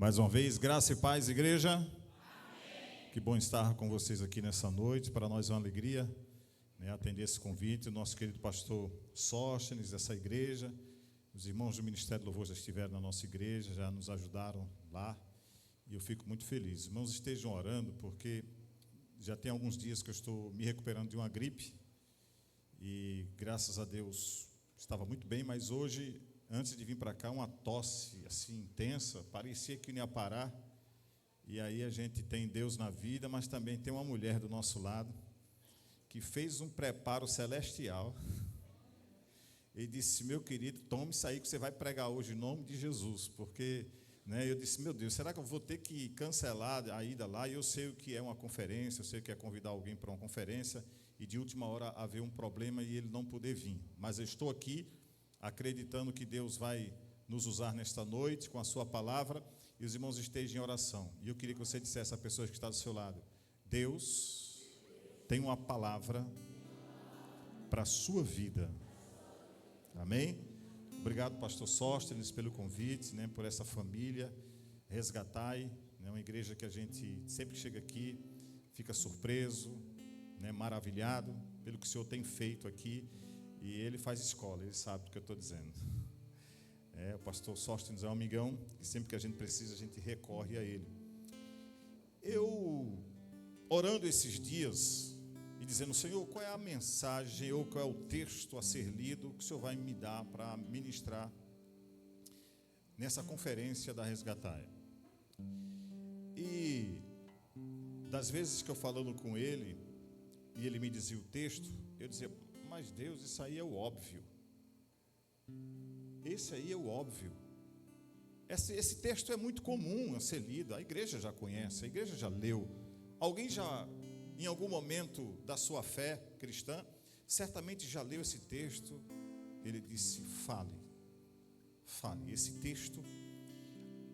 Mais uma vez, graça e paz, igreja. Amém. Que bom estar com vocês aqui nessa noite. Para nós é uma alegria, atender esse convite. O nosso querido pastor Sóstenes, dessa igreja, os irmãos do Ministério do Louvor já estiveram na nossa igreja, já nos ajudaram lá. E eu fico muito feliz. Irmãos, estejam orando, porque já tem alguns dias que eu estou me recuperando de uma gripe. E graças a Deus estava muito bem, mas hoje, antes de vir para cá, uma tosse assim intensa, parecia que não ia parar. E aí a gente tem Deus na vida, mas também tem uma mulher do nosso lado que fez um preparo celestial e disse: meu querido, tome isso aí que você vai pregar hoje em nome de Jesus, porque eu disse: meu Deus, será que eu vou ter que cancelar a ida lá? E eu sei o que é uma conferência, eu sei o que é convidar alguém para uma conferência e de última hora haver um problema e ele não poder vir, mas eu estou aqui acreditando que Deus vai nos usar nesta noite com a sua palavra, e os irmãos estejam em oração. E eu queria que você dissesse à pessoa que está do seu lado: Deus tem uma palavra para a sua vida. Amém? Obrigado, pastor Sóstenes, pelo convite, por essa família Resgatai, uma igreja que a gente sempre chega aqui, fica surpreso, maravilhado pelo que o Senhor tem feito aqui. E ele faz escola, ele sabe do que eu estou dizendo. O pastor Sóstenes é um amigão, e sempre que a gente precisa, a gente recorre a ele. Eu, orando esses dias, e dizendo: Senhor, qual é a mensagem, ou qual é o texto a ser lido, que o Senhor vai me dar para ministrar nessa conferência da Resgatai? E, das vezes que eu falando com ele, e ele me dizia o texto, eu dizia: mas Deus, isso aí é o óbvio. Esse aí é o óbvio. Esse texto é muito comum a ser lido, a igreja já conhece, a igreja já leu. Alguém já, em algum momento da sua fé cristã, certamente já leu esse texto. Ele disse: fale. Esse texto,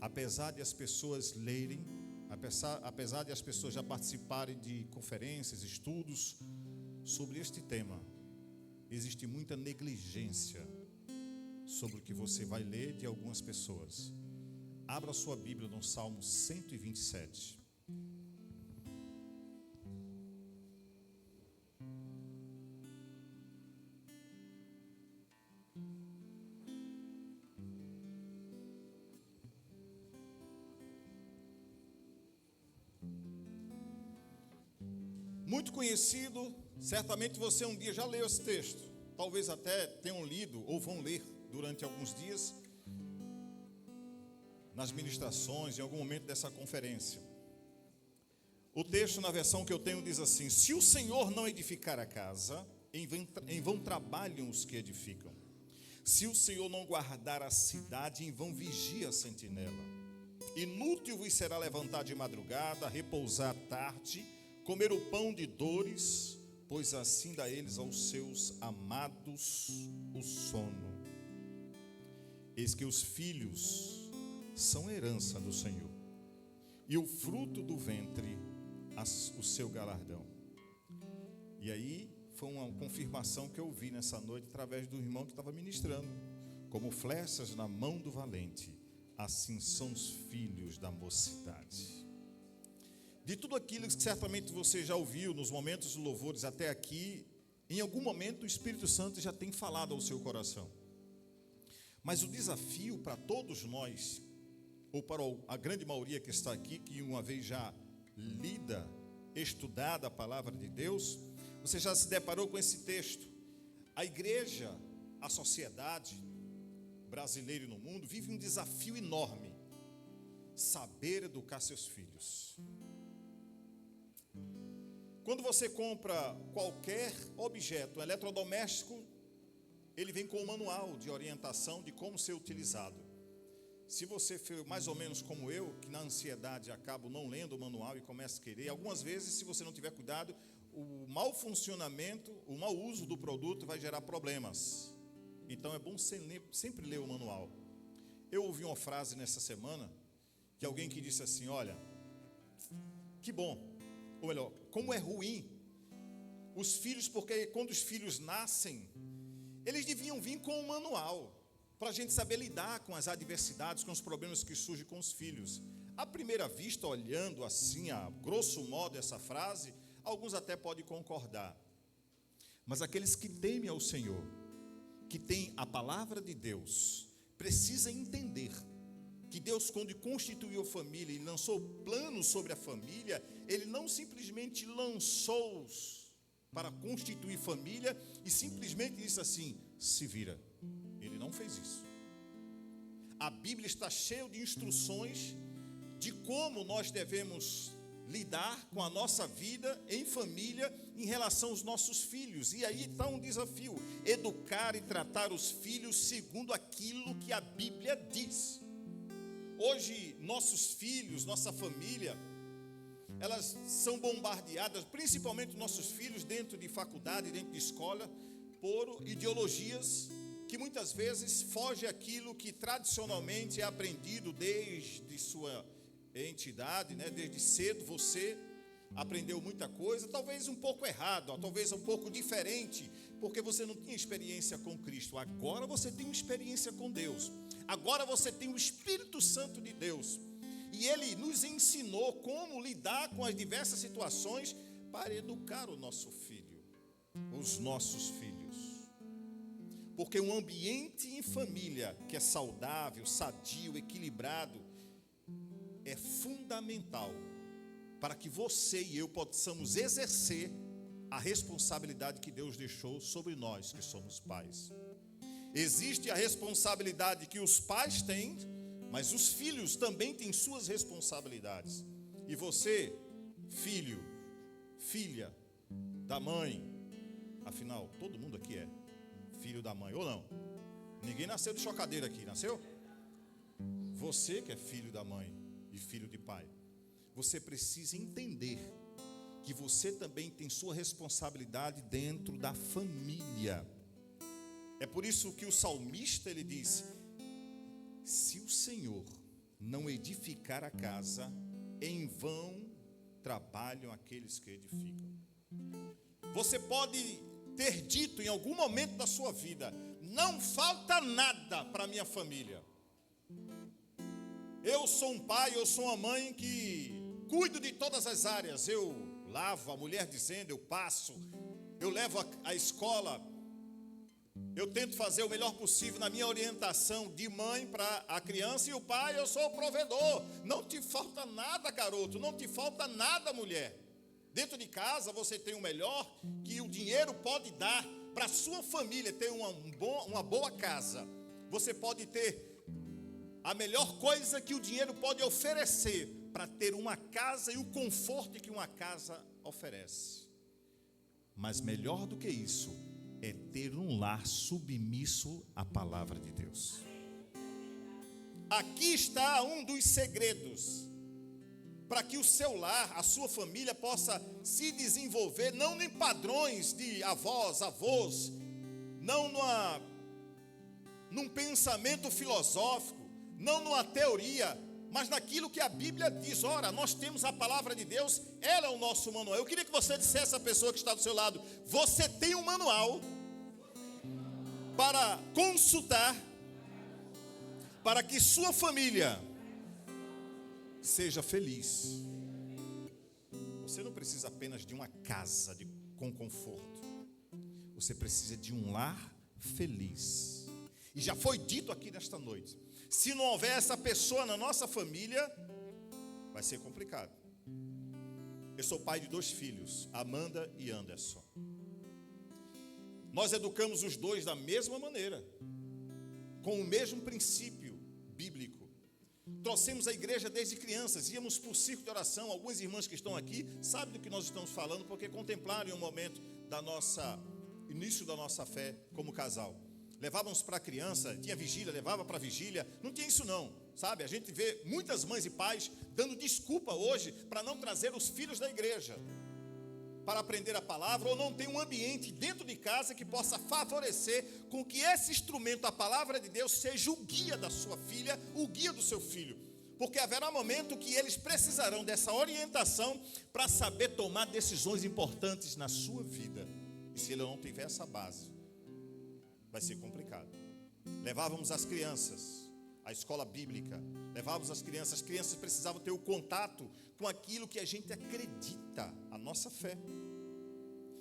apesar de as pessoas lerem, apesar de as pessoas já participarem de conferências, estudos sobre este tema, existe muita negligência sobre o que você vai ler de algumas pessoas. Abra sua Bíblia no Salmo 127. Muito conhecido, certamente você um dia já leu esse texto. Talvez até tenham lido ou vão ler durante alguns dias nas ministrações, em algum momento dessa conferência. O texto, na versão que eu tenho, diz assim: se o Senhor não edificar a casa, em vão trabalham os que edificam. Se o Senhor não guardar a cidade, em vão vigia a sentinela. Inútil vos será levantar de madrugada, repousar à tarde, comer o pão de dores, pois assim dá eles aos seus amados o sono. Eis que os filhos são herança do Senhor, e o fruto do ventre o seu galardão. E aí foi uma confirmação que eu vi nessa noite através do irmão que estava ministrando: como flechas na mão do valente, assim são os filhos da mocidade. De tudo aquilo que certamente você já ouviu nos momentos de louvores até aqui, em algum momento o Espírito Santo já tem falado ao seu coração. Mas o desafio para todos nós, ou para a grande maioria que está aqui, que uma vez já lida, estudada a palavra de Deus, você já se deparou com esse texto. A igreja, a sociedade brasileira e no mundo vive um desafio enorme: saber educar seus filhos. Quando você compra qualquer objeto eletrodoméstico, ele vem com um manual de orientação de como ser utilizado. Se você for mais ou menos como eu, que na ansiedade acabo não lendo o manual e começo a querer, algumas vezes, se você não tiver cuidado, o mau funcionamento, o mau uso do produto vai gerar problemas. Então é bom sempre ler o manual. Eu ouvi uma frase nessa semana, de alguém que disse assim: olha, que bom, ou melhor, como é ruim os filhos, porque quando os filhos nascem, eles deviam vir com um manual, para a gente saber lidar com as adversidades, com os problemas que surgem com os filhos. À primeira vista, olhando assim, a grosso modo, essa frase, alguns até podem concordar. Mas aqueles que temem ao Senhor, que têm a palavra de Deus, precisam entender que Deus, quando constituiu a família e lançou planos sobre a família, Ele não simplesmente lançou-os para constituir família e simplesmente disse assim, se vira. Ele não fez isso. A Bíblia está cheia de instruções de como nós devemos lidar com a nossa vida em família em relação aos nossos filhos. E aí está um desafio, educar e tratar os filhos segundo aquilo que a Bíblia diz. Hoje, nossos filhos, nossa família, elas são bombardeadas, principalmente nossos filhos, dentro de faculdade, dentro de escola, por ideologias que muitas vezes fogem aquilo que tradicionalmente é aprendido desde sua entidade, né? Desde cedo você aprendeu muita coisa, talvez um pouco errado, talvez um pouco diferente, porque você não tinha experiência com Cristo. Agora você tem uma experiência com Deus. Agora você tem o Espírito Santo de Deus. E Ele nos ensinou como lidar com as diversas situações para educar o nosso filho, os nossos filhos. Porque um ambiente em família que é saudável, sadio, equilibrado, é fundamental para que você e eu possamos exercer a responsabilidade que Deus deixou sobre nós, que somos pais. Existe a responsabilidade que os pais têm, mas os filhos também têm suas responsabilidades. E você, filho, filha da mãe, afinal, todo mundo aqui é filho da mãe, ou não? Ninguém nasceu de chocadeira aqui, nasceu? Você que é filho da mãe e filho de pai, você precisa entender que você também tem sua responsabilidade dentro da família. É por isso que o salmista, ele diz, se o Senhor não edificar a casa, em vão trabalham aqueles que edificam. Você pode ter dito em algum momento da sua vida, não falta nada para minha família. Eu sou um pai, eu sou uma mãe que cuido de todas as áreas. Eu lavo, a mulher dizendo, eu passo, eu levo a escola. Eu tento fazer o melhor possível na minha orientação de mãe para a criança, e o pai, eu sou o provedor. Não te falta nada, garoto, não te falta nada, mulher. Dentro de casa você tem o melhor que o dinheiro pode dar para a sua família, ter uma boa casa. Você pode ter a melhor coisa que o dinheiro pode oferecer para ter uma casa e o conforto que uma casa oferece. Mas melhor do que isso é ter um lar submisso à palavra de Deus. Aqui está um dos segredos para que o seu lar, a sua família possa se desenvolver, não em padrões de avós, não num pensamento filosófico, não numa teoria, mas naquilo que a Bíblia diz. Ora, nós temos a palavra de Deus, ela é o nosso manual. Eu queria que você dissesse à pessoa que está do seu lado, você tem um manual para consultar, para que sua família seja feliz. Você não precisa apenas de uma casa com conforto, você precisa de um lar feliz. E já foi dito aqui nesta noite, se não houver essa pessoa na nossa família, vai ser complicado. Eu sou pai de 2 filhos, Amanda e Anderson. Nós educamos os 2 da mesma maneira, com o mesmo princípio bíblico. Trouxemos a igreja desde crianças, íamos para o círculo de oração. Algumas irmãs que estão aqui sabem do que nós estamos falando, porque contemplaram em um momento início da nossa fé como casal. Levávamos para a criança, tinha vigília, levava para a vigília, não tinha isso não, sabe? A gente vê muitas mães e pais dando desculpa hoje para não trazer os filhos da igreja para aprender a palavra, ou não tem um ambiente dentro de casa que possa favorecer com que esse instrumento, a palavra de Deus, seja o guia da sua filha, o guia do seu filho. Porque haverá um momento que eles precisarão dessa orientação para saber tomar decisões importantes na sua vida. E se ele não tiver essa base, vai ser complicado. Levávamos as crianças, a escola bíblica. Levávamos as crianças precisavam ter o contato com aquilo que a gente acredita, a nossa fé.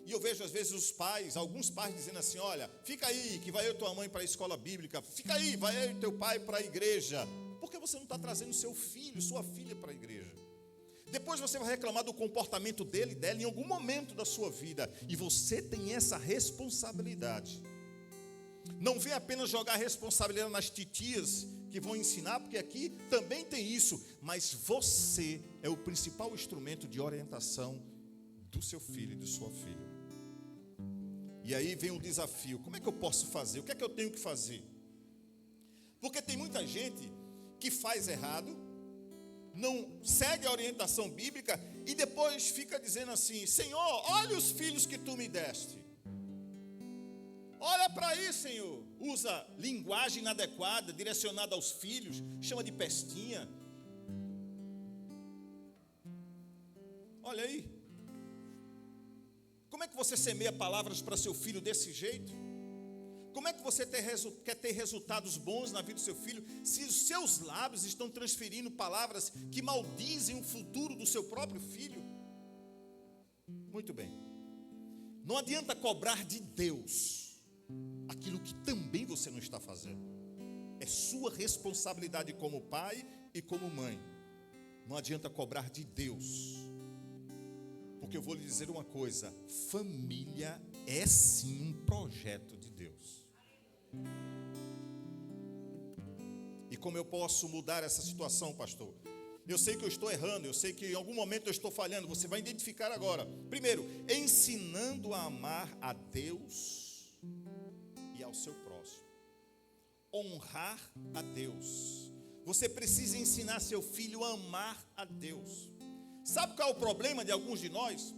E eu vejo às vezes alguns pais dizendo assim: olha, fica aí que vai eu e tua mãe para a escola bíblica, fica aí, vai eu e teu pai para a igreja. Por que você não está trazendo seu filho, sua filha para a igreja? Depois você vai reclamar do comportamento dele e dela em algum momento da sua vida. E você tem essa responsabilidade. Não vem apenas jogar a responsabilidade nas titias que vão ensinar, porque aqui também tem isso. Mas você é o principal instrumento de orientação do seu filho e de sua filha. E aí vem o desafio: como é que eu posso fazer? O que é que eu tenho que fazer? Porque tem muita gente que faz errado, não segue a orientação bíblica e depois fica dizendo assim: Senhor, olha os filhos que tu me deste. Olha para aí, Senhor. Usa linguagem inadequada, direcionada aos filhos, chama de pestinha. Olha aí. Como é que você semeia palavras para seu filho desse jeito? Como é que você quer ter resultados bons na vida do seu filho, se os seus lábios estão transferindo palavras que maldizem o futuro do seu próprio filho? Muito bem. Não adianta cobrar de Deus aquilo que também você não está fazendo. É sua responsabilidade como pai e como mãe. Não adianta cobrar de Deus. Porque eu vou lhe dizer uma coisa: família é sim um projeto de Deus. E como eu posso mudar essa situação, pastor? Eu sei que eu estou errando, eu sei que em algum momento eu estou falhando. Você vai identificar agora. Primeiro, ensinando a amar a Deus e ao seu próximo. Honrar a Deus. Você precisa ensinar seu filho a amar a Deus. Sabe qual é o problema de alguns de nós?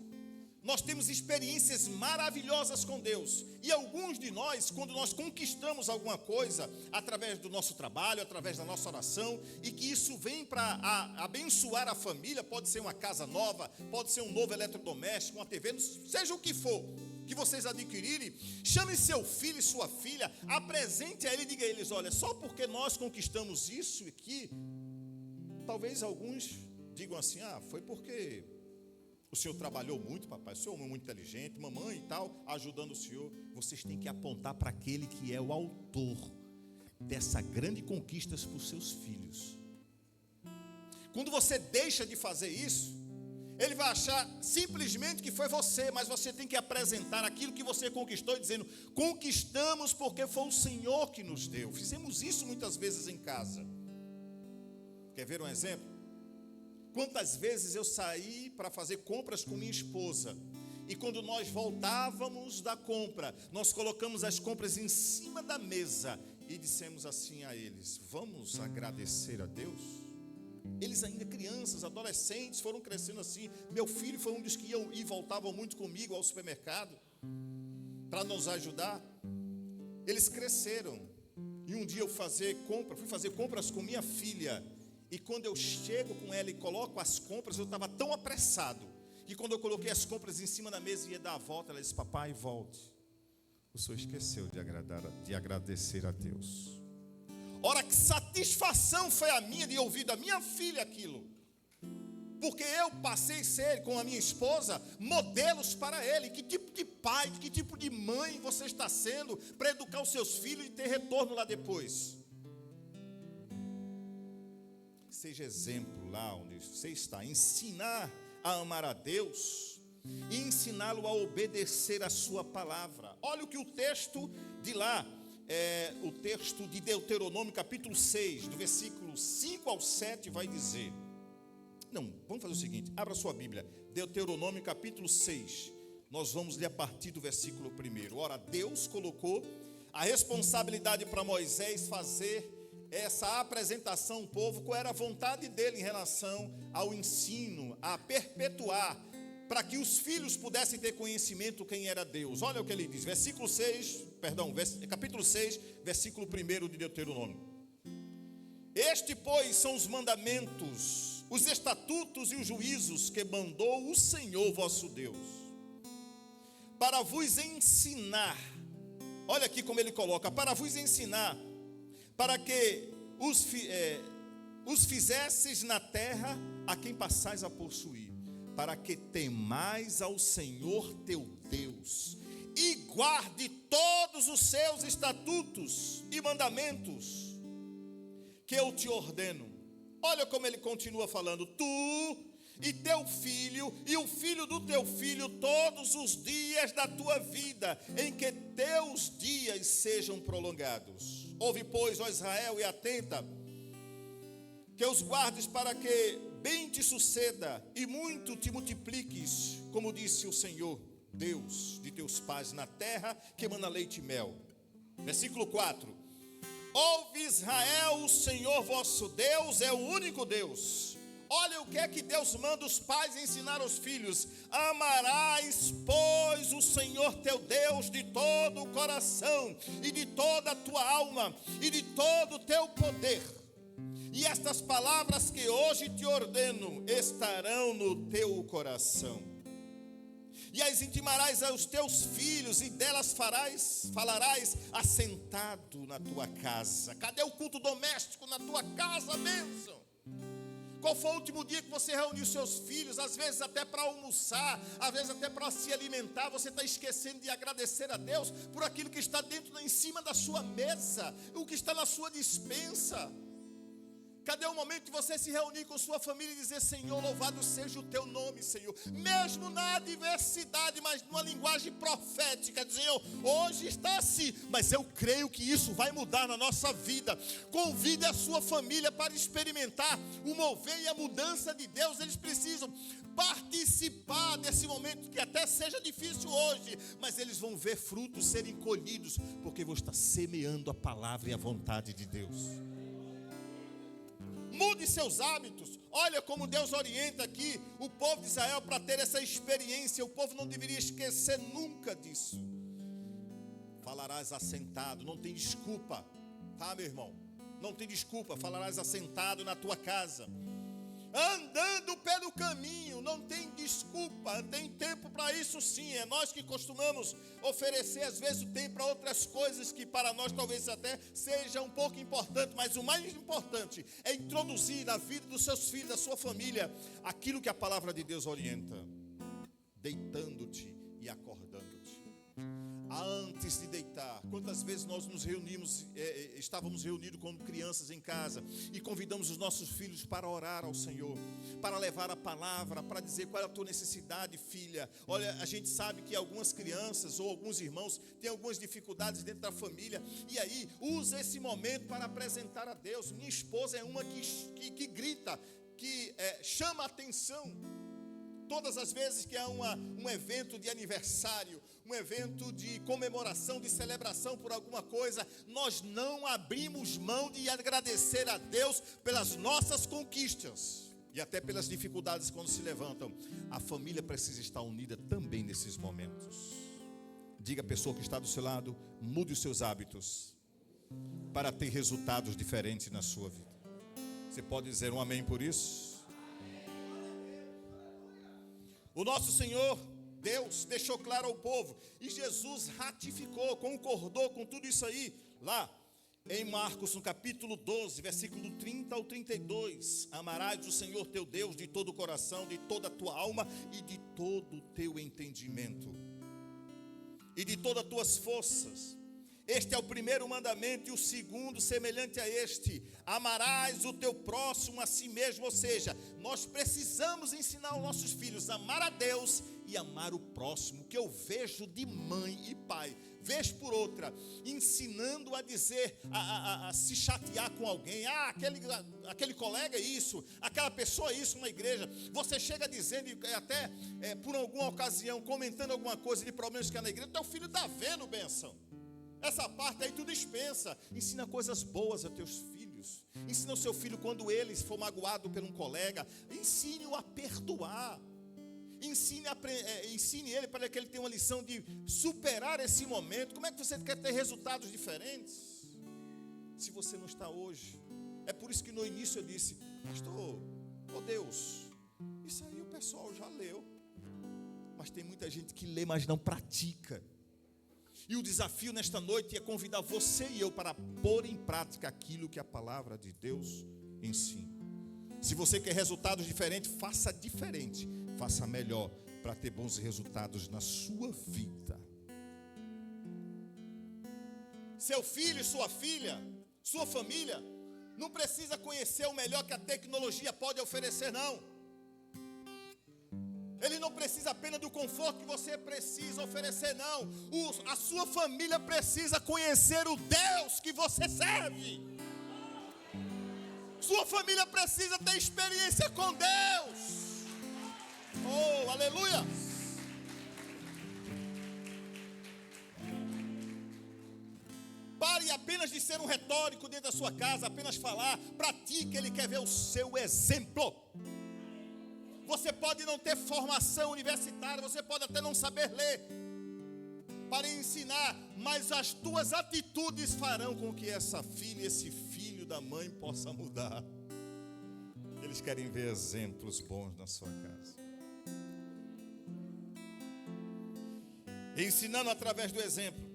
Nós temos experiências maravilhosas com Deus. E alguns de nós, quando nós conquistamos alguma coisa, através do nosso trabalho, através da nossa oração, e que isso vem para abençoar a família, pode ser uma casa nova, pode ser um novo eletrodoméstico, uma TV, seja o que for, que vocês adquirirem, chame seu filho e sua filha, apresente a ele e diga a eles: olha, só porque nós conquistamos isso aqui, talvez alguns digam assim: ah, foi porque o senhor trabalhou muito, papai, o senhor é muito inteligente, mamãe e tal, ajudando o senhor. Vocês têm que apontar para aquele que é o autor dessa grande conquista para os seus filhos. Quando você deixa de fazer isso, ele vai achar simplesmente que foi você, mas você tem que apresentar aquilo que você conquistou, dizendo: conquistamos porque foi o Senhor que nos deu. Fizemos isso muitas vezes em casa. Quer ver um exemplo? Quantas vezes eu saí para fazer compras com minha esposa, e quando nós voltávamos da compra, nós colocamos as compras em cima da mesa e dissemos assim a eles: vamos agradecer a Deus? Eles ainda crianças, adolescentes, foram crescendo assim. Meu filho foi um dos que iam e voltavam muito comigo ao supermercado para nos ajudar. Eles cresceram. E um dia eu fui fazer compras com minha filha. E quando eu chego com ela e coloco as compras, eu estava tão apressado, que quando eu coloquei as compras em cima da mesa e ia dar a volta, ela disse: papai, volte. O senhor esqueceu de agradecer a Deus. Ora, que satisfação foi a minha de ouvir da minha filha aquilo. Porque eu passei a ser, com a minha esposa, modelos para ele. Que tipo de pai, que tipo de mãe você está sendo para educar os seus filhos e ter retorno lá depois? Seja exemplo lá onde você está. Ensinar a amar a Deus e ensiná-lo a obedecer a sua palavra. Olha o que o texto de lá, o texto de Deuteronômio capítulo 6, do versículo 5 ao 7 vai dizer. Não, vamos fazer o seguinte: abra sua Bíblia, Deuteronômio capítulo 6, nós vamos ler a partir do versículo 1. Ora, Deus colocou a responsabilidade para Moisés fazer essa apresentação ao povo, qual era a vontade dele em relação ao ensino, a perpetuar, para que os filhos pudessem ter conhecimento quem era Deus. Olha o que ele diz, capítulo 6, versículo 1 de Deuteronômio. Este, pois, são os mandamentos, os estatutos e os juízos que mandou o Senhor vosso Deus, para vos ensinar. Olha aqui como ele coloca: para vos ensinar, para que os fizesses na terra a quem passais a possuir, para que temais ao Senhor teu Deus, e guarde todos os seus estatutos e mandamentos, que eu te ordeno. Olha como ele continua falando: tu e teu filho, e o filho do teu filho, todos os dias da tua vida, em que teus dias sejam prolongados. Ouve, pois, ó Israel, e atenta, que os guardes, para que bem te suceda, e muito te multipliques, como disse o Senhor, Deus de teus pais, na terra que mana leite e mel. Versículo 4: ouve Israel, o Senhor vosso Deus é o único Deus. Olha o que é que Deus manda os pais ensinar aos filhos: amarás, pois, o Senhor teu Deus de todo o coração, e de toda a tua alma, e de todo o teu poder. E estas palavras que hoje te ordeno estarão no teu coração, e as intimarás aos teus filhos, e delas falarás assentado na tua casa. Cadê o culto doméstico na tua casa, bênção? Qual foi o último dia que você reuniu seus filhos? Às vezes até para almoçar, às vezes até para se alimentar. Você está esquecendo de agradecer a Deus por aquilo que está em cima da sua mesa, o que está na sua despensa. Cadê o momento de você se reunir com sua família e dizer: Senhor, louvado seja o teu nome, Senhor, mesmo na adversidade, mas numa linguagem profética, dizendo: hoje está assim, mas eu creio que isso vai mudar na nossa vida. Convide a sua família para experimentar o mover e a mudança de Deus. Eles precisam participar desse momento, que até seja difícil hoje, mas eles vão ver frutos serem colhidos, porque vão estar semeando a palavra e a vontade de Deus. Mude seus hábitos. Olha como Deus orienta aqui o povo de Israel para ter essa experiência. O povo não deveria esquecer nunca disso. Falarás assentado, não tem desculpa, tá, meu irmão? Não tem desculpa. Falarás assentado na tua casa, andando pelo caminho, não tem desculpa. Tem tempo para isso, sim. É nós que costumamos oferecer às vezes o tempo para outras coisas que para nós talvez até seja um pouco importante, mas o mais importante é introduzir na vida dos seus filhos, da sua família, aquilo que a palavra de Deus orienta, deitando-te e acordando-te. Antes de deitar, quantas vezes nós nos reunimos, estávamos reunidos como crianças em casa, e convidamos os nossos filhos para orar ao Senhor, para levar a palavra, para dizer: qual é a tua necessidade, filha? Olha, a gente sabe que algumas crianças ou alguns irmãos têm algumas dificuldades dentro da família, e aí usa esse momento para apresentar a Deus. Minha esposa é uma que grita, que chama a atenção. Todas as vezes que há um evento de aniversário, um evento de comemoração, de celebração por alguma coisa, nós não abrimos mão de agradecer a Deus pelas nossas conquistas e até pelas dificuldades quando se levantam. A família precisa estar unida também nesses momentos. Diga à pessoa que está do seu lado: mude os seus hábitos para ter resultados diferentes na sua vida. Você pode dizer um amém por isso? O nosso Senhor Deus deixou claro ao povo, e Jesus ratificou, concordou com tudo isso aí, lá em Marcos, no capítulo 12, versículo 30 ao 32. Amarás o Senhor teu Deus de todo o coração, de toda a tua alma e de todo o teu entendimento, e de todas as tuas forças. Este é o primeiro mandamento, e o segundo semelhante a este: amarás o teu próximo a si mesmo. Ou seja, nós precisamos ensinar aos nossos filhos a amar a Deus e amar o próximo. Que eu vejo de mãe e pai, vez por outra, ensinando a dizer, a se chatear com alguém: aquele colega é isso, aquela pessoa é isso na igreja. Você chega dizendo, até por alguma ocasião, comentando alguma coisa de problemas que há na igreja. Teu filho está vendo, bênção. Essa parte aí tu dispensa. Ensina coisas boas a teus filhos. Ensina o seu filho, quando ele for magoado por um colega, ensine-o a perdoar. Ensine ele para que ele tenha uma lição de superar esse momento. Como é que você quer ter resultados diferentes se você não está hoje? É por isso que no início eu disse: pastor, Deus, isso aí o pessoal já leu, mas tem muita gente que lê, mas não pratica. E o desafio nesta noite é convidar você e eu para pôr em prática aquilo que a palavra de Deus ensina. Se você quer resultados diferentes, faça diferente, faça melhor, para ter bons resultados na sua vida. Seu filho, sua filha, sua família, não precisa conhecer o melhor que a tecnologia pode oferecer, não. Ele não precisa apenas do conforto que você precisa oferecer, não. A sua família precisa conhecer o Deus que você serve. Sua família precisa ter experiência com Deus. Oh, aleluia! Pare apenas de ser um retórico dentro da sua casa, apenas falar. Pratique, Ele quer ver o seu exemplo. Você pode não ter formação universitária, você pode até não saber ler para ensinar, mas as tuas atitudes farão com que essa filha, esse filho da mãe possa mudar. Eles querem ver exemplos bons na sua casa. Ensinando através do exemplo.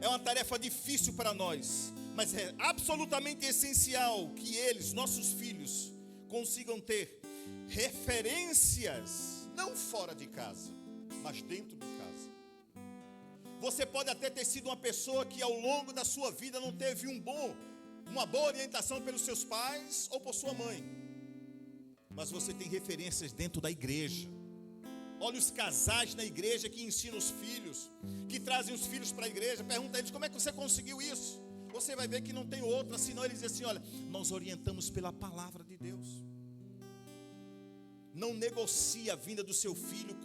É uma tarefa difícil para nós, mas é absolutamente essencial que eles, nossos filhos, consigam ter referências, não fora de casa, mas dentro de casa. Você pode até ter sido uma pessoa que ao longo da sua vida não teve uma boa orientação pelos seus pais ou por sua mãe, mas você tem referências dentro da igreja. Olha os casais na igreja que ensinam os filhos, que trazem os filhos para a igreja. Pergunta a eles: como é que você conseguiu isso? Você vai ver que não tem outra, senão eles dizem assim: olha, nós orientamos pela palavra de Deus. Não negocie a vinda do seu filho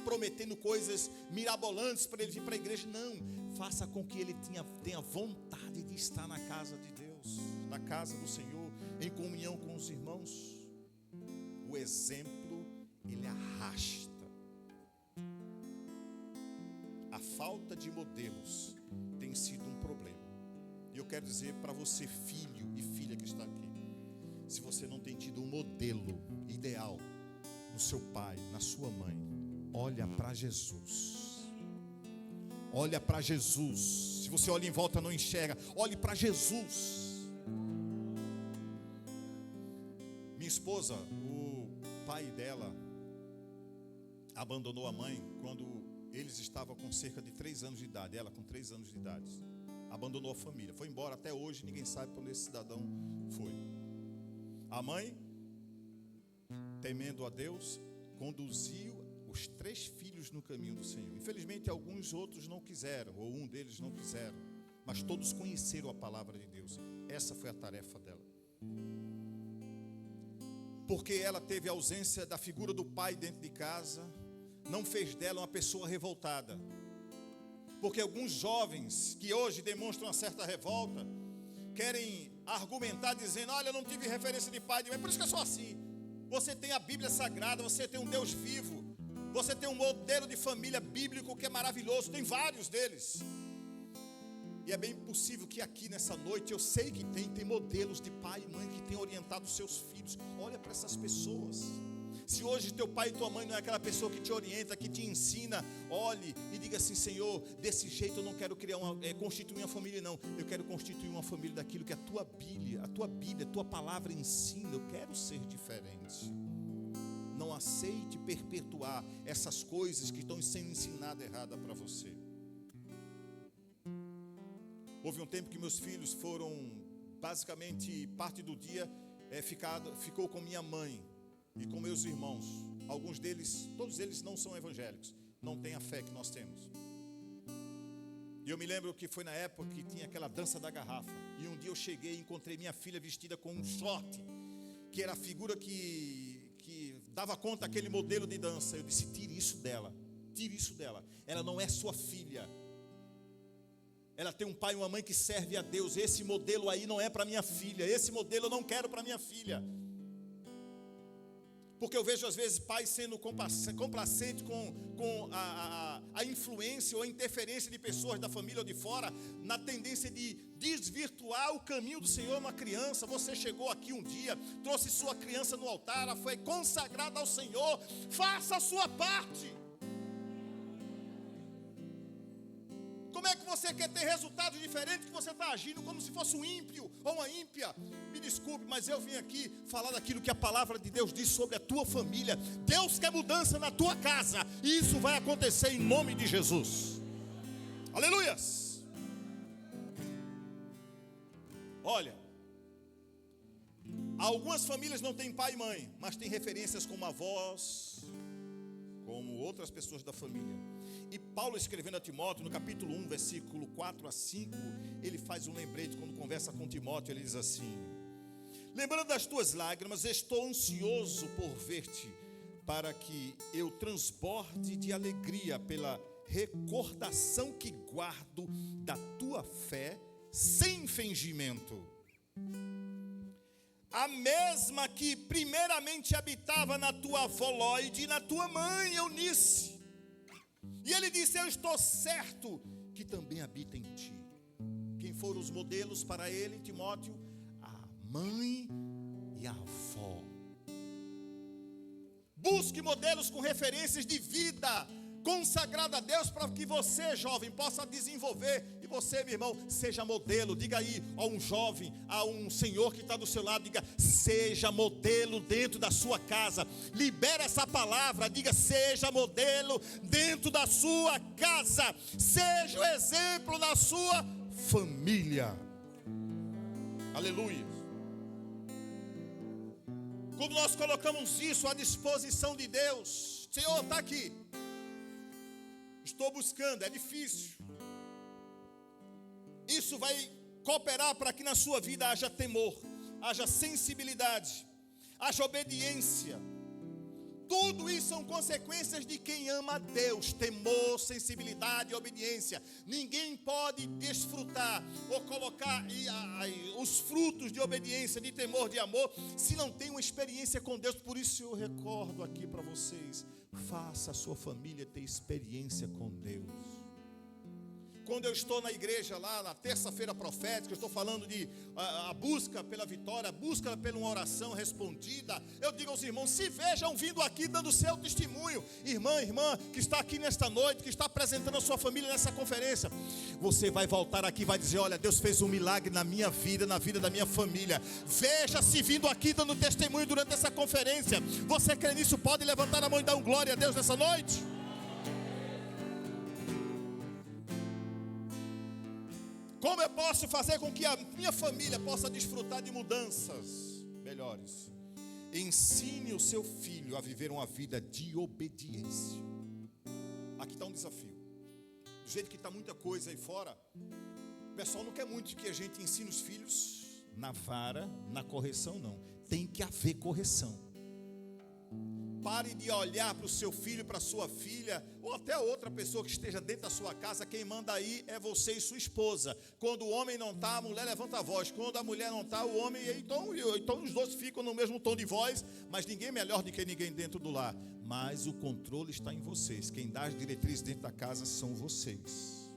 prometendo coisas mirabolantes para ele vir para a igreja. Não, faça com que ele tenha vontade de estar na casa de Deus, na casa do Senhor, em comunhão com os irmãos. O exemplo, ele arrasta. A falta de modelos tem sido um problema. E eu quero dizer para você, filho e filha que está aqui, se você não tem tido um modelo ideal no seu pai, na sua mãe, olha para Jesus. Olha para Jesus. Se você olha em volta e não enxerga, olhe para Jesus. Minha esposa, o pai dela abandonou a mãe quando eles estavam com cerca de 3 anos de idade. Ela com 3 anos de idade abandonou a família, foi embora. Até hoje ninguém sabe para onde esse cidadão foi. A mãe, temendo a Deus, conduziu os 3 filhos no caminho do Senhor. Infelizmente alguns outros não quiseram, ou um deles não quiseram, mas todos conheceram a palavra de Deus. Essa foi a tarefa dela. Porque ela teve a ausência da figura do pai dentro de casa, não fez dela uma pessoa revoltada. Porque alguns jovens que hoje demonstram uma certa revolta querem argumentar dizendo: olha, eu não tive referência de pai, de mãe, por isso que eu sou assim. Você tem a Bíblia Sagrada, você tem um Deus vivo, você tem um modelo de família bíblico que é maravilhoso, tem vários deles. E é bem possível que aqui nessa noite, eu sei que tem modelos de pai e mãe que têm orientado os seus filhos. Olha para essas pessoas. Se hoje teu pai e tua mãe não é aquela pessoa que te orienta, que te ensina, olhe e diga assim: Senhor, desse jeito eu não quero constituir uma família, não. Eu quero constituir uma família daquilo que a tua Bíblia, a tua palavra ensina. Eu quero ser diferente. Não aceite perpetuar essas coisas que estão sendo ensinadas errada para você. Houve um tempo que meus filhos foram, basicamente, parte do dia ficou com minha mãe e com meus irmãos. Alguns deles, todos eles não são evangélicos, não têm a fé que nós temos. E eu me lembro que foi na época que tinha aquela dança da garrafa. E um dia eu cheguei e encontrei minha filha vestida com um short, que era a figura que dava conta daquele modelo de dança. Eu disse: tire isso dela, tire isso dela. Ela não é sua filha. Ela tem um pai e uma mãe que serve a Deus. Esse modelo aí não é para minha filha. Esse modelo eu não quero para minha filha. Porque eu vejo às vezes pais sendo complacentes com a influência ou a interferência de pessoas da família ou de fora, na tendência de desvirtuar o caminho do Senhor. Uma criança, você chegou aqui um dia, trouxe sua criança no altar, ela foi consagrada ao Senhor. Faça a sua parte. você quer ter resultados diferentes, que você está agindo como se fosse um ímpio ou uma ímpia. Me desculpe, mas eu vim aqui falar daquilo que a palavra de Deus diz sobre a tua família. Deus quer mudança na tua casa, e isso vai acontecer em nome de Jesus. Aleluias. Olha, algumas famílias não têm pai e mãe, mas têm referências como avós, como outras pessoas da família. E Paulo, escrevendo a Timóteo, no capítulo 1, versículo 4 a 5, ele faz um lembrete quando conversa com Timóteo. Ele diz assim: lembrando das tuas lágrimas, estou ansioso por ver-te, para que eu transborde de alegria pela recordação que guardo da tua fé sem fingimento, a mesma que primeiramente habitava na tua avó Lóide e na tua mãe Eunice. E ele disse: eu estou certo que também habita em ti. Quem foram os modelos para ele, Timóteo? A mãe e a avó. Busque modelos com referências de vida consagrada a Deus, para que você, jovem, possa desenvolver. E você, meu irmão, seja modelo. Diga aí a um jovem, a um senhor que está do seu lado, diga: seja modelo dentro da sua casa. Libera essa palavra, diga: seja modelo dentro da sua casa. Seja o exemplo na sua família. Aleluia. Quando nós colocamos isso à disposição de Deus, Senhor, está aqui, estou buscando, é difícil. Isso vai cooperar para que na sua vida haja temor, haja sensibilidade, haja obediência. Tudo isso são consequências de quem ama a Deus. Temor, sensibilidade e obediência. Ninguém pode desfrutar ou colocar os frutos de obediência, de temor, de amor, se não tem uma experiência com Deus. Por isso eu recordo aqui para vocês: faça a sua família ter experiência com Deus. Quando eu estou na igreja lá na terça-feira profética, eu estou falando de a busca pela vitória, a busca pela uma oração respondida. Eu digo aos irmãos: se vejam vindo aqui dando seu testemunho. Irmã que está aqui nesta noite, que está apresentando a sua família nessa conferência, você vai voltar aqui e vai dizer: olha, Deus fez um milagre na minha vida, na vida da minha família. Veja-se vindo aqui dando testemunho durante essa conferência. Você crê nisso? Pode levantar a mão e dar um glória a Deus nessa noite? Como eu posso fazer com que a minha família possa desfrutar de mudanças melhores? Ensine o seu filho a viver uma vida de obediência. Aqui está um desafio. Do jeito que está muita coisa aí fora, o pessoal não quer muito que a gente ensine os filhos na vara, na correção, não. Tem que haver correção. Pare de olhar para o seu filho, para a sua filha, ou até outra pessoa que esteja dentro da sua casa. Quem manda aí é você e sua esposa. Quando o homem não está, a mulher levanta a voz. Quando a mulher não está, o homem... Então os dois ficam no mesmo tom de voz, mas ninguém é melhor do que ninguém dentro do lar. Mas o controle está em vocês. Quem dá as diretrizes dentro da casa são vocês.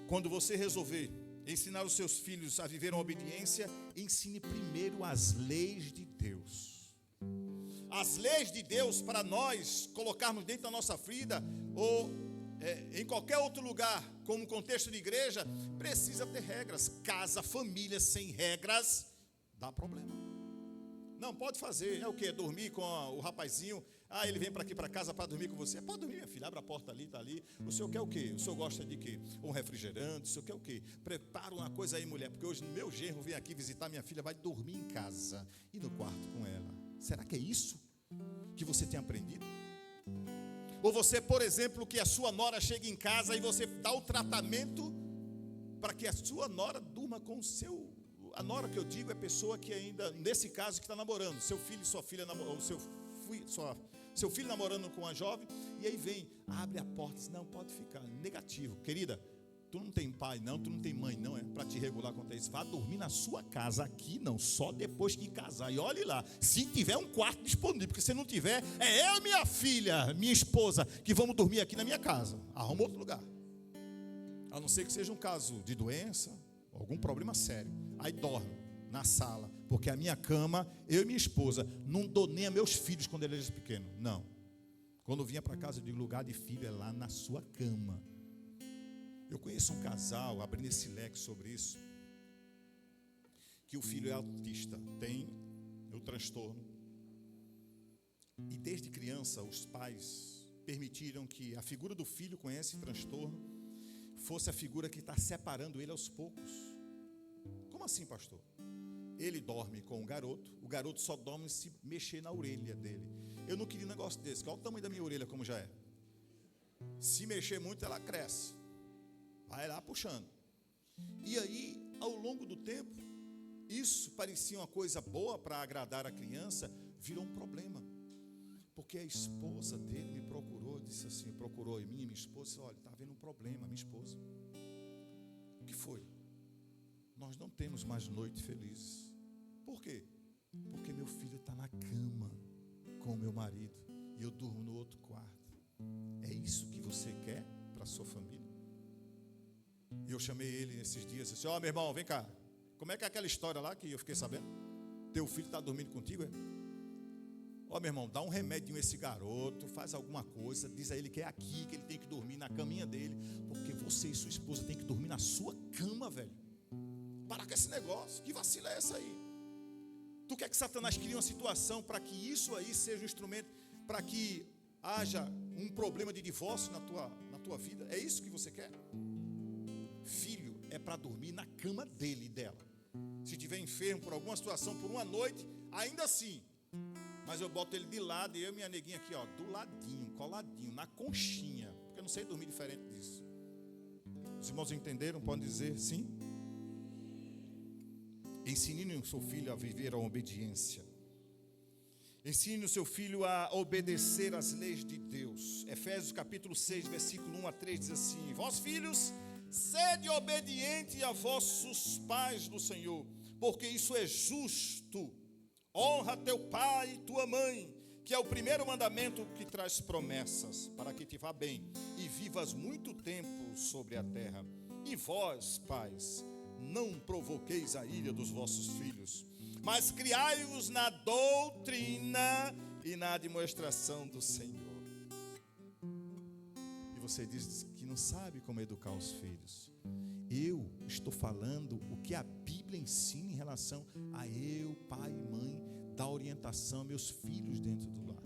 Quando você resolver ensinar os seus filhos a viver uma obediência, ensine primeiro as leis de Deus. As leis de Deus, para nós colocarmos dentro da nossa vida, ou em qualquer outro lugar, como contexto de igreja, precisa ter regras. Casa, família sem regras, dá problema. Não, pode fazer, é o quê? Dormir com o rapazinho. Ele vem para aqui para casa para dormir com você. Pode dormir, minha filha, abre a porta ali, está ali. O senhor quer o quê? O senhor gosta de quê? Um refrigerante, o senhor quer o quê? Prepara uma coisa aí, mulher, porque hoje meu genro vem aqui visitar minha filha, vai dormir em casa e no quarto com ela. Será que é isso que você tem aprendido? Ou você, por exemplo, que a sua nora chegue em casa e você dá o tratamento para que a sua nora durma com o seu... A nora que eu digo é pessoa que ainda, nesse caso, que está namorando. Seu filho e sua filha namorando, seu filho namorando com uma jovem, e aí vem, abre a porta e diz: não, pode ficar. Negativo. Querida, tu não tem pai não, tu não tem mãe não, para te regular contra isso. Vá dormir na sua casa, aqui não, só depois que casar. E olhe lá, se tiver um quarto disponível, porque se não tiver, é eu e minha filha, minha esposa, que vamos dormir aqui na minha casa. Arruma outro lugar. A não ser que seja um caso de doença, algum problema sério. Aí dorme na sala, porque a minha cama, eu e minha esposa, não dou nem a meus filhos quando eles eram pequenos. Não. Quando eu vinha para casa, eu digo: lugar de filho é lá na sua cama. Eu conheço um casal, abrindo esse leque sobre isso, que o filho é autista, tem o transtorno. E desde criança, os pais permitiram que a figura do filho com esse transtorno fosse a figura que está separando ele aos poucos. Como assim, pastor? Ele dorme com o garoto só dorme se mexer na orelha dele. Eu não queria um negócio desse. Qual o tamanho da minha orelha, como já é? Se mexer muito, ela cresce. Vai lá puxando. E aí, ao longo do tempo, isso parecia uma coisa boa para agradar a criança, virou um problema. Porque a esposa dele me procurou, disse assim, procurou em mim, minha esposa, disse, olha, está havendo um problema, minha esposa. O que foi? Nós não temos mais noite felizes. Por quê? Porque meu filho está na cama com o meu marido e eu durmo no outro quarto. É isso que você quer para a sua família? E eu chamei ele nesses dias e disse, ó, meu irmão, vem cá. Como é que é aquela história lá que eu fiquei sabendo? Teu filho está dormindo contigo, é? Ó, meu irmão, dá um remédio a esse garoto, faz alguma coisa, diz a ele que é aqui, que ele tem que dormir na caminha dele, porque você e sua esposa tem que dormir na sua cama, velho. Para com esse negócio, que vacila é essa aí? Tu quer que Satanás crie uma situação para que isso aí seja um instrumento, para que haja um problema de divórcio na tua vida? É isso que você quer? Filho é para dormir na cama dele e dela. Se estiver enfermo por alguma situação, por uma noite, ainda assim. Mas eu boto ele de lado e eu e minha neguinha aqui, ó, do ladinho, coladinho, na conchinha. Porque eu não sei dormir diferente disso. Os irmãos entenderam? Podem dizer sim? Ensine o seu filho a viver a obediência. Ensine o seu filho a obedecer às leis de Deus. Efésios capítulo 6, versículo 1 a 3 diz assim: vós filhos, sede obediente a vossos pais no Senhor, porque isso é justo. Honra teu pai e tua mãe, que é o primeiro mandamento que traz promessas, para que te vá bem e vivas muito tempo sobre a terra. E vós, pais, não provoqueis a ira dos vossos filhos, mas criai-os na doutrina e na admoestação do Senhor. E você diz que não sabe como educar os filhos. Eu estou falando o que a Bíblia ensina em relação a eu, pai e mãe, dar orientação a meus filhos dentro do lar.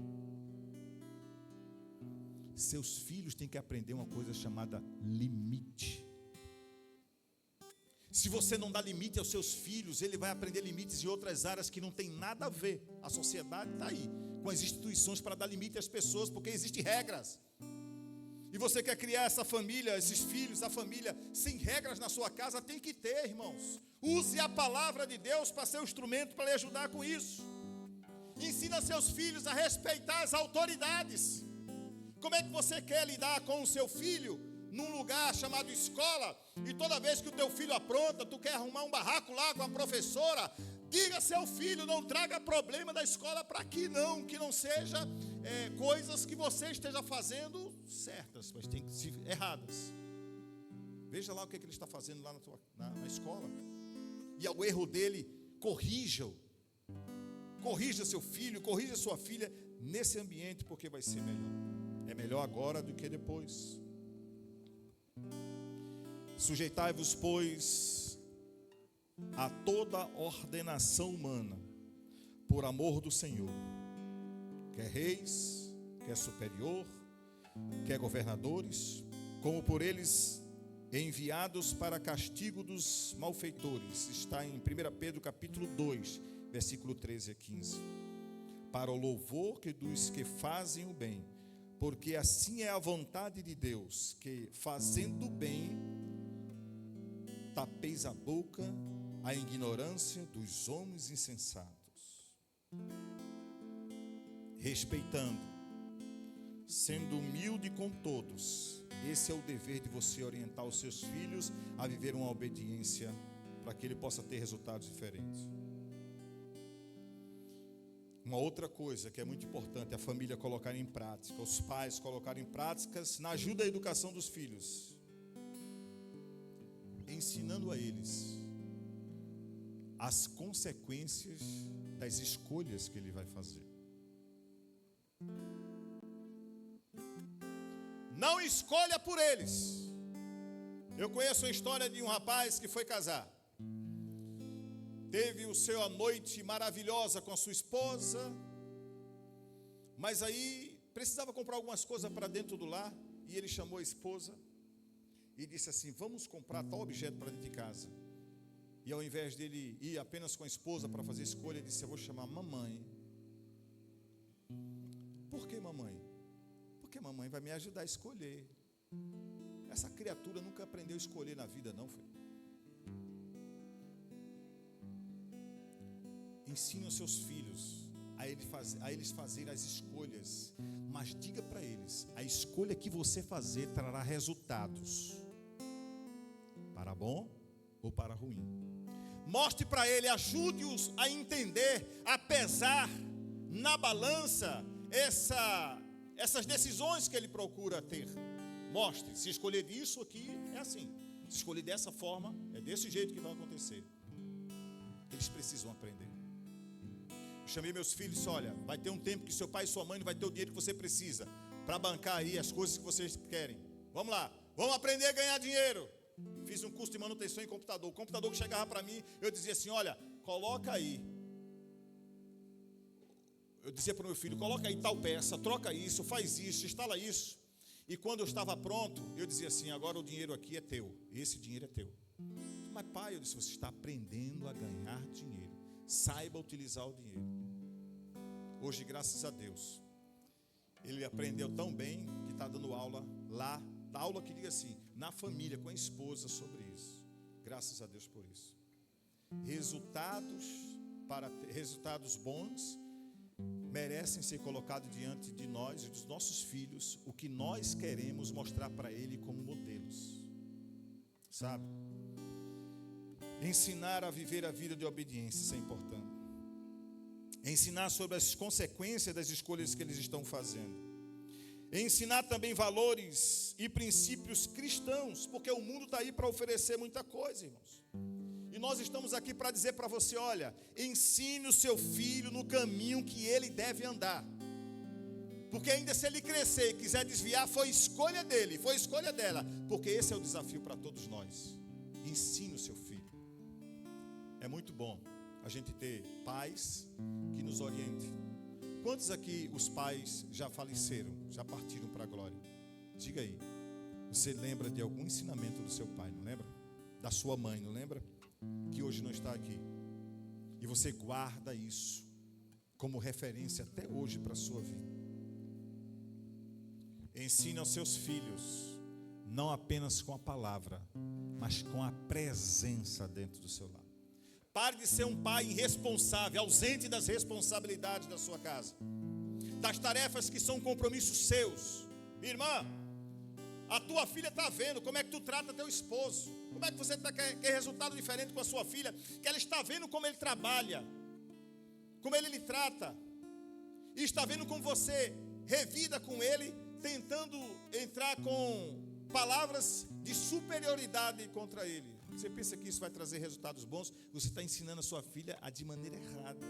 Seus filhos têm que aprender uma coisa chamada limite. Se você não dá limite aos seus filhos, ele vai aprender limites em outras áreas que não tem nada a ver. A sociedade está aí, com as instituições para dar limite às pessoas, porque existem regras. E você quer criar essa família, esses filhos, a família, sem regras na sua casa, tem que ter, irmãos. Use a palavra de Deus para ser um instrumento para lhe ajudar com isso. Ensina seus filhos a respeitar as autoridades. Como é que você quer lidar com o seu filho num lugar chamado escola, e toda vez que o teu filho apronta, tu quer arrumar um barraco lá com a professora? Diga a seu filho, não traga problema da escola para aqui não, que não seja coisas que você esteja fazendo certas, mas tem que ser erradas. Veja lá o que ele está fazendo lá na escola, e ao erro dele, corrija-o. Corrija seu filho, corrija sua filha nesse ambiente, porque vai ser melhor. É melhor agora do que depois. Sujeitai-vos, pois, a toda ordenação humana, por amor do Senhor, quer reis, quer superior, quer governadores, como por eles enviados para castigo dos malfeitores. Está em 1 Pedro capítulo 2, versículo 13 a 15. Para o louvor dos que fazem o bem, porque assim é a vontade de Deus, que fazendo o bem, tapeis a boca à ignorância dos homens insensatos, respeitando, sendo humilde com todos. Esse é o dever de você orientar os seus filhos a viver uma obediência, para que ele possa ter resultados diferentes. Uma outra coisa que é muito importante é a família colocar em prática, os pais colocarem em práticas na ajuda à educação dos filhos, ensinando a eles as consequências das escolhas que ele vai fazer. Não escolha por eles, Eu conheço a história de um rapaz que foi casar. Teve o seu noite maravilhosa com a sua esposa, mas aí precisava comprar algumas coisas para dentro do lar, e ele chamou a esposa e disse assim: vamos comprar tal objeto para dentro de casa. E ao invés dele ir apenas com a esposa para fazer escolha, ele disse: eu vou chamar mamãe. Por que mamãe? Porque mamãe vai me ajudar a escolher. Essa criatura nunca aprendeu a escolher na vida, não, filho. Ensina os seus filhos a eles fazerem as escolhas, mas diga para eles: a escolha que você fazer trará resultados, para bom ou para ruim. Mostre para ele, ajude-os a entender, a pesar na balança essas decisões que ele procura ter. Mostre, se escolher isso aqui é assim, se escolher dessa forma é desse jeito que vai acontecer. Eles precisam aprender. Eu chamei meus filhos e disse: olha, vai ter um tempo que seu pai e sua mãe não vai ter o dinheiro que você precisa para bancar aí as coisas que vocês querem. Vamos lá, vamos aprender a ganhar dinheiro. Fiz um curso de manutenção em computador. O computador que chegava para mim, eu dizia assim: olha, coloca aí. Eu dizia para o meu filho: coloca aí tal peça, troca isso, faz isso, instala isso. E quando eu estava pronto, eu dizia assim: agora o dinheiro aqui é teu, esse dinheiro é teu. Mas pai, eu disse: você está aprendendo a ganhar dinheiro, saiba utilizar o dinheiro. Hoje, graças a Deus, ele aprendeu tão bem que está dando aula lá, aula que diga assim, na família, com a esposa, sobre isso. Graças a Deus por isso. Resultados bons merecem ser colocados diante de nós e dos nossos filhos, o que nós queremos mostrar para ele como modelos, sabe? Ensinar a viver a vida de obediência, isso é importante. Ensinar sobre as consequências das escolhas que eles estão fazendo. Ensinar também valores e princípios cristãos, porque o mundo está aí para oferecer muita coisa, irmãos. E nós estamos aqui para dizer para você: olha, ensine o seu filho no caminho que ele deve andar. Porque ainda se ele crescer e quiser desviar, foi escolha dele, foi escolha dela. Porque esse é o desafio para todos nós. Ensine o seu filho. É muito bom a gente ter pais que nos orientem. Quantos aqui os pais já faleceram, já partiram para a glória? Diga aí. Você lembra de algum ensinamento do seu pai, não lembra? Da sua mãe, não lembra? Que hoje não está aqui. E você guarda isso como referência até hoje para a sua vida. Ensine aos seus filhos, não apenas com a palavra, mas com a presença dentro do seu lar. Pare de ser um pai irresponsável, ausente das responsabilidades da sua casa, das tarefas que são compromissos seus. Minha irmã, a tua filha está vendo como é que tu trata teu esposo. Como é que você quer resultado diferente com a sua filha? Que ela está vendo como ele trabalha, como ele lhe trata, e está vendo como você revida com ele, tentando entrar com palavras de superioridade contra ele. Você pensa que isso vai trazer resultados bons? Você está ensinando a sua filha de maneira errada.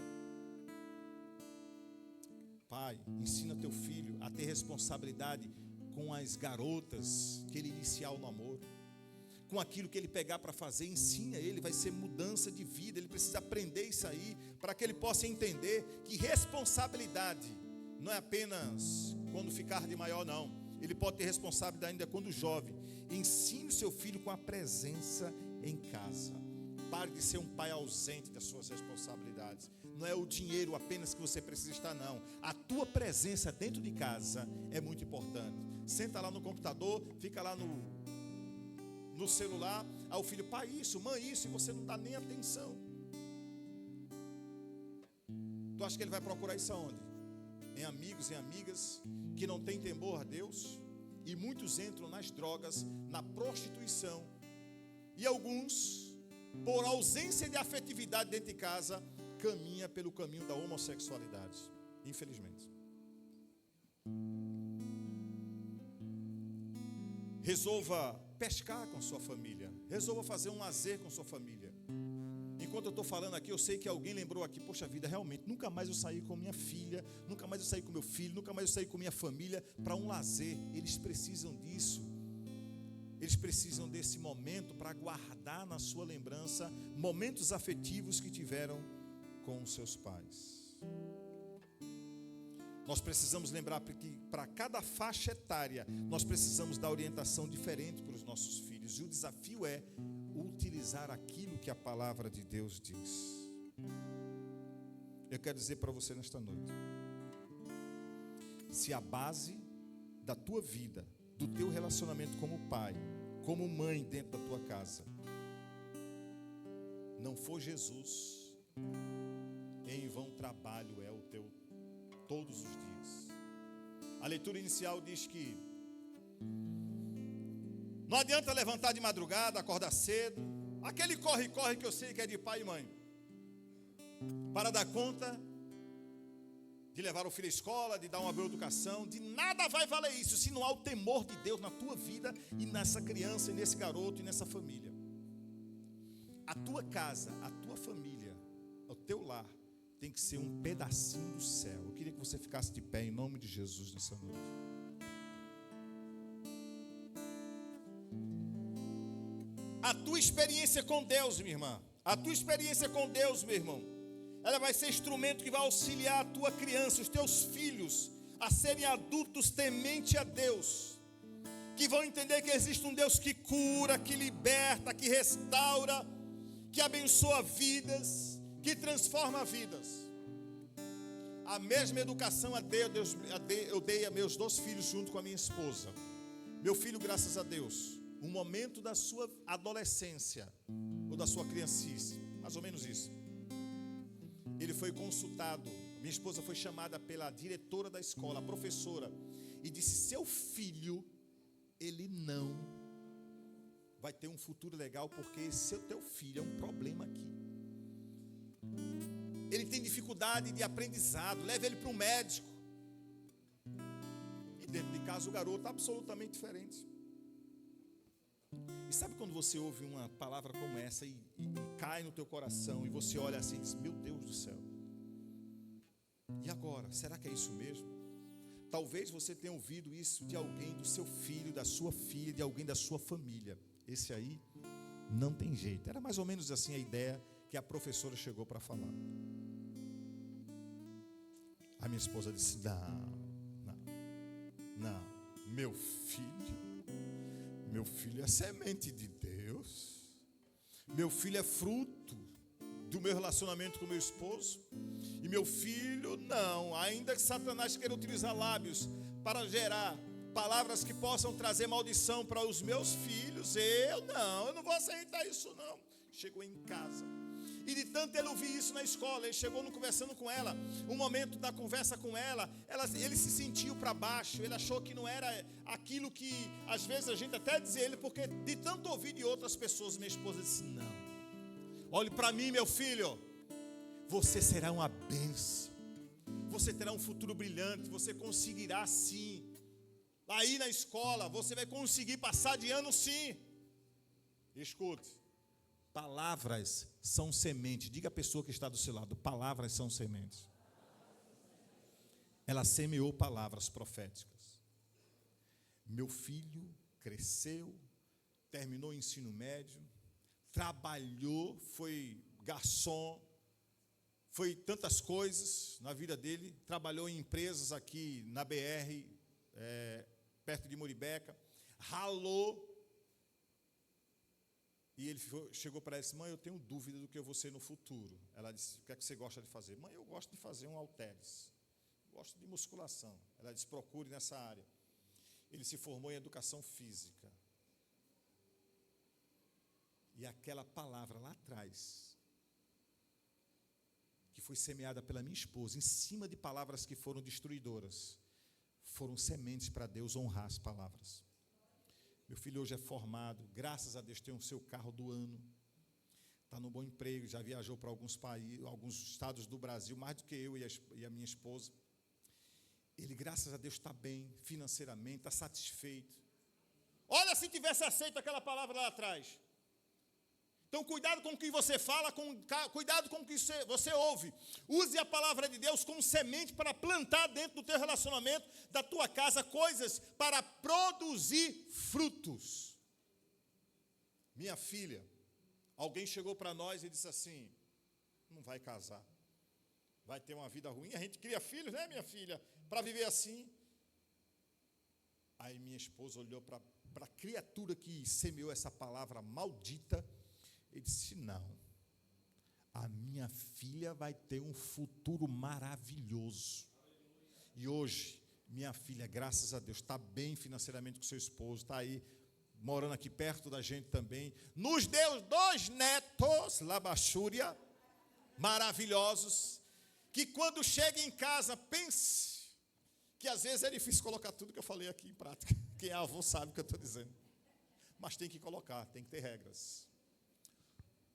Pai, ensina teu filho a ter responsabilidade com as garotas que ele iniciar o namoro, com aquilo que ele pegar para fazer. Ensina ele, vai ser mudança de vida. Ele precisa aprender isso aí, para que ele possa entender que responsabilidade não é apenas quando ficar de maior, não. Ele pode ter responsabilidade ainda quando jovem. Ensine o seu filho com a presença em casa. Pare de ser um pai ausente das suas responsabilidades. Não é o dinheiro apenas que você precisa estar, não. A tua presença dentro de casa é muito importante. Senta lá no computador, fica lá no celular. Aí o filho: pai isso, mãe isso, e você não dá nem atenção. Tu acha que ele vai procurar isso aonde? Em amigos e amigas que não têm temor a Deus. E muitos entram nas drogas, na prostituição. E alguns, por ausência de afetividade dentro de casa, caminha pelo caminho da homossexualidade, infelizmente. Resolva pescar com a sua família. Resolva fazer um lazer com a sua família. Enquanto eu estou falando aqui, eu sei que alguém lembrou aqui: poxa vida, realmente, nunca mais eu saí com minha filha, nunca mais eu saí com meu filho, nunca mais eu saí com minha família para um lazer. Eles precisam disso. eles precisam desse momento para guardar na sua lembrança momentos afetivos que tiveram com os seus pais. Nós precisamos lembrar que para cada faixa etária, nós precisamos dar orientação diferente para os nossos filhos. E o desafio é utilizar aquilo que a palavra de Deus diz. Eu quero dizer para você nesta noite: se a base da tua vida, do teu relacionamento como pai, como mãe dentro da tua casa, não for Jesus, em vão trabalho é o teu todos os dias. A leitura inicial diz que não adianta levantar de madrugada, acordar cedo, aquele corre-corre que eu sei que é de pai e mãe, para dar conta de levar o filho à escola, de dar uma boa educação. De nada vai valer isso se não há o temor de Deus na tua vida e nessa criança, e nesse garoto, e nessa família. A tua casa, a tua família, o teu lar tem que ser um pedacinho do céu. Eu queria que você ficasse de pé em nome de Jesus nessa noite. A tua experiência com Deus, minha irmã, a tua experiência com Deus, meu irmão, ela vai ser instrumento que vai auxiliar a tua criança, os teus filhos, a serem adultos temente a Deus, que vão entender que existe um Deus que cura, que liberta, que restaura, que abençoa vidas, que transforma vidas. A mesma educação eu dei a meus 2 filhos junto com a minha esposa. Meu filho, graças a Deus, um momento da sua adolescência, ou da sua criancice, mais ou menos isso, ele foi consultado, minha esposa foi chamada pela diretora da escola, a professora, e disse: seu filho, ele não vai ter um futuro legal, porque teu filho é um problema aqui. Ele tem dificuldade de aprendizado, leva ele para um médico. E dentro de casa o garoto absolutamente diferente. E sabe quando você ouve uma palavra como essa e cai no teu coração, e você olha assim e diz: meu Deus do céu, e agora? Será que é isso mesmo? Talvez você tenha ouvido isso de alguém, do seu filho, da sua filha, de alguém da sua família. Esse aí não tem jeito. Era mais ou menos assim a ideia que a professora chegou para falar. A minha esposa disse: não, meu filho é semente de Deus, meu filho é fruto do meu relacionamento com meu esposo, e meu filho não, ainda que Satanás queira utilizar lábios para gerar palavras que possam trazer maldição para os meus filhos, eu não vou aceitar isso não. Chegou em casa, e de tanto ele ouvir isso na escola, ele chegou conversando com ela, um momento da conversa com ela, ele se sentiu para baixo, ele achou que não era aquilo que às vezes a gente até dizia ele, porque de tanto ouvir de outras pessoas. Minha esposa disse: não, olhe para mim, meu filho, você será uma bênção, você terá um futuro brilhante, você conseguirá sim, aí na escola, você vai conseguir passar de ano sim. Escute, palavras são sementes. Diga a pessoa que está do seu lado: palavras são sementes. Ela semeou palavras proféticas. Meu filho cresceu, terminou o ensino médio, trabalhou, foi garçom, foi tantas coisas na vida dele. Trabalhou em empresas aqui na BR, perto de Muribeca, ralou. E ele chegou para ela e disse: mãe, eu tenho dúvida do que eu vou ser no futuro. Ela disse: o que é que você gosta de fazer? Mãe, eu gosto de fazer um halteres, gosto de musculação. Ela disse: procure nessa área. Ele se formou em educação física. E aquela palavra lá atrás, que foi semeada pela minha esposa, em cima de palavras que foram destruidoras, foram sementes para Deus honrar as palavras. Meu filho hoje é formado, graças a Deus tem o seu carro do ano, está no bom emprego, já viajou para alguns países, alguns estados do Brasil, mais do que eu e a minha esposa. Ele, graças a Deus, está bem financeiramente, está satisfeito. Olha, se tivesse aceito aquela palavra lá atrás. Então, cuidado com o que você fala, cuidado com o que você ouve. Use a palavra de Deus como semente para plantar dentro do teu relacionamento, da tua casa, coisas para produzir frutos. minha filha, alguém chegou para nós e disse assim: não vai casar, vai ter uma vida ruim. A gente cria filhos, né, minha filha, para viver assim. Aí minha esposa olhou para a criatura que semeou essa palavra maldita e disse: não, a minha filha vai ter um futuro maravilhoso. E hoje, minha filha, graças a Deus, está bem financeiramente com seu esposo, está aí, morando aqui perto da gente também, nos deu 2 netos, labachúria, maravilhosos, que quando chega em casa, pense que às vezes é difícil colocar tudo que eu falei aqui em prática. Quem é avô sabe o que eu estou dizendo. Mas tem que colocar, tem que ter regras.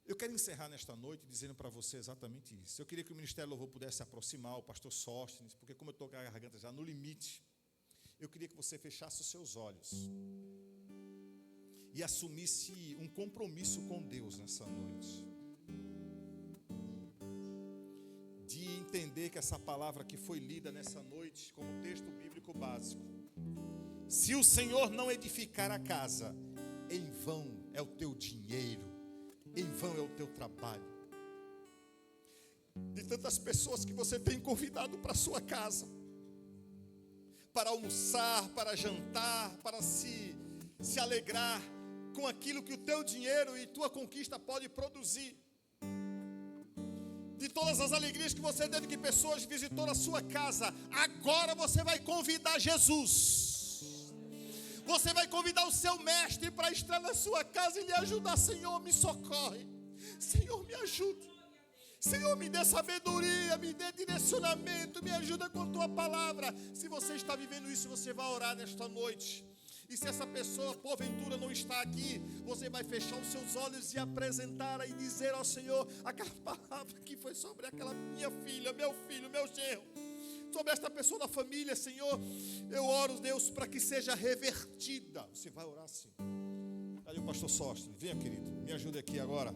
Eu quero encerrar nesta noite dizendo para você exatamente isso. Eu queria que o Ministério Louvor pudesse se aproximar, o pastor Sóstenes, porque como eu estou com a garganta já no limite, eu queria que você fechasse os seus olhos e assumisse um compromisso com Deus nessa noite. De entender que essa palavra que foi lida nessa noite como texto bíblico básico: se o Senhor não edificar a casa, em vão é o teu dinheiro, em vão é o teu trabalho. De tantas pessoas que você tem convidado para a sua casa, para almoçar, para jantar, para se alegrar com aquilo que o teu dinheiro e tua conquista pode produzir. De todas as alegrias que você teve, que pessoas visitou na sua casa, agora você vai convidar Jesus. Você vai convidar o seu mestre para estar na sua casa e lhe ajudar. Senhor, me socorre. Senhor, me ajude. Senhor, me dê sabedoria, me dê direcionamento, me ajuda com a tua palavra. Se você está vivendo isso, você vai orar nesta noite. E se essa pessoa, porventura, não está aqui, você vai fechar os seus olhos e apresentar e dizer ao Senhor aquela palavra que foi sobre aquela minha filha, meu filho, meu genro, sobre esta pessoa da família. Senhor, eu oro, Deus, para que seja revertida. Você vai orar assim. Cadê o pastor Sóstenes? Venha, querido, me ajude aqui agora.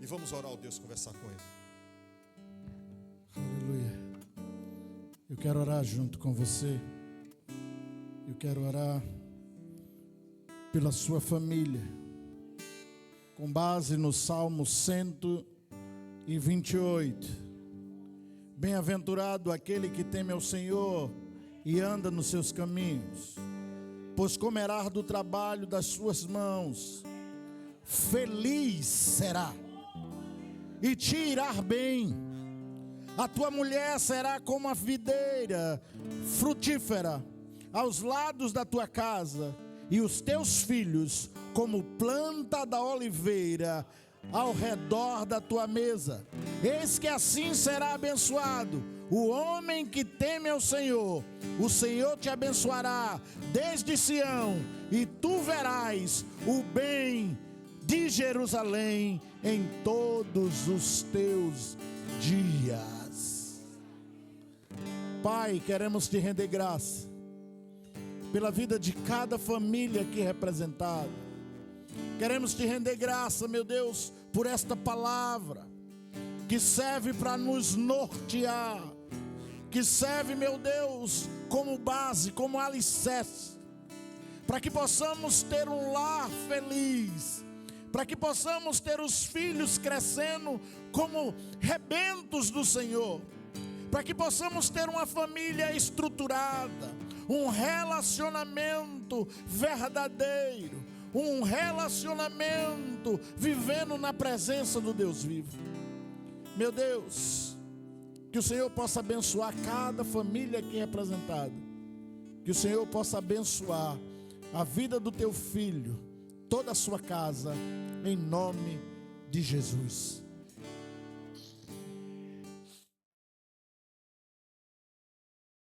E vamos orar ao Deus, conversar com Ele. Aleluia. Eu quero orar junto com você. Eu quero orar pela sua família, com base no Salmo 128. Bem-aventurado aquele que teme ao Senhor e anda nos seus caminhos, pois comerá do trabalho das suas mãos. Feliz será e te irá bem. A tua mulher será como a videira frutífera aos lados da tua casa, e os teus filhos como planta da oliveira ao redor da tua mesa. Eis que assim será abençoado o homem que teme ao Senhor. O Senhor te abençoará desde Sião, e tu verás o bem de Jerusalém em todos os teus dias. Pai, queremos te render graça pela vida de cada família aqui representada. Queremos te render graça, meu Deus, por esta palavra que serve para nos nortear, que serve, meu Deus, como base, como alicerce, para que possamos ter um lar feliz, para que possamos ter os filhos crescendo como rebentos do Senhor, para que possamos ter uma família estruturada, um relacionamento verdadeiro, um relacionamento vivendo na presença do Deus vivo. Meu Deus, que o Senhor possa abençoar cada família aqui representada, que o Senhor possa abençoar a vida do teu filho, toda a sua casa, em nome de Jesus.